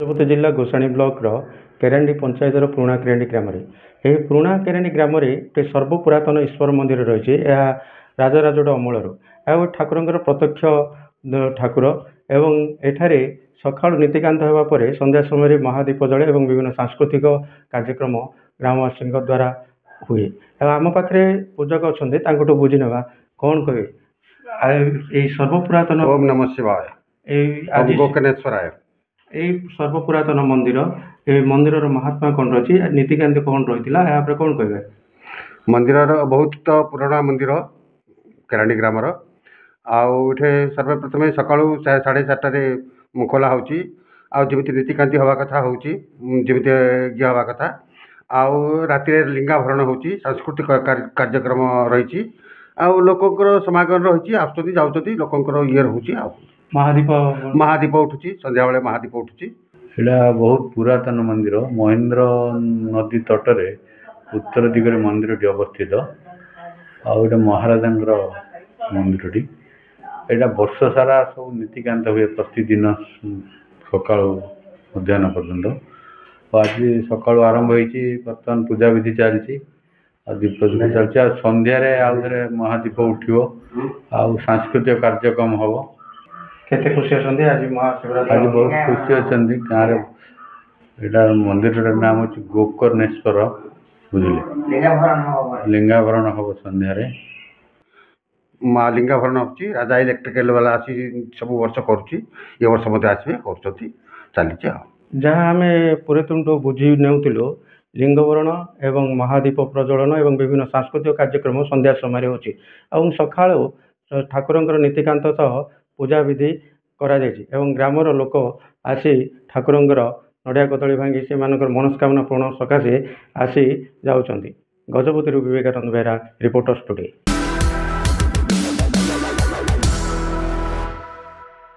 गजपति जिला गोसाणी ब्लॉक केरांडी पंचायत पुराणा केरांडी ग्राम यह पुराणा केरांडी ग्राम गोटे सर्वपुरातन ईश्वर मंदिर रही है। राजराजोड़ अमलर ठाकुर प्रत्यक्ष ठाकुर एवं एठारे सका नीतिकांत होगापर संध्या समय महादीप जले और विभिन्न सांस्कृतिक कार्यक्रम ग्रामवासी द्वारा हुए। आम पाखे पूजक अच्छा बुझी ना कौन कहे सर्वपुरातन ओम नमः शिवाय आज गोकर्णेश्वराय यही सर्वपुरातन मंदिर ये मंदिर महात्मा कौन रही नीतिकांति कौन रही है कौन कहे मंदिर बहुत पुराना मंदिर केरांडी ग्रामर आउे सर्वप्रथम सका 4:30 खोला होमी नीतिकांति हवा कथा होमी ये हवा कथा आउ राति लिंगाभरण हो सांस्कृतिक कार्यक्रम रही लोकर समागम रही आसुँच जाऊँच लोकर ये रोचे महादीप उठुची संध्या बेले महादीप उठुची। एटा बहुत पुरातन मंदिर महेंद्र नदी तटरे उत्तर दिगरे मंदिर अवस्थित आउे महाराजा मंदिर एटा वर्ष सारा सब नीतिकांत हुए प्रतिदिन सका मध्याह्न पर्यंत आज सका आरंभ होती बर्तमान पूजा विधि चलती दीप चलती सन्धारे आउे महादीप उठो सांस्कृतिक कार्यक्रम हम केते खुशी अच्छे आज महाशिवरात्रि आज बहुत खुशी अच्छा गाँव यहाँ मंदिर नाम हूँ गोकर्णेश्वर बुझे लिंगाभरण हम सन्धारे माँ लिंगाभरण होची राजा इलेक्ट्रिकल वाला आसी सब वर्ष करुच्ची ये वर्ष मत आसवे कर चली जहाँ आम पूरेतुंड बुझी नेउतिलु लिंगवरण एवं महादीप प्रज्वलन एवं विभिन्न सांस्कृतिक कार्यक्रम संध्या समय हो सका ठाकुर नीतिकांत सह पूजा विधि करा एवं ग्रामर लोक आसी ठाकुर नड़िया कदली भांगी से मनस्कामना पूर्ण सकाशे आसी जाऊँच। Gajapati Vivekananda Behera reporters today.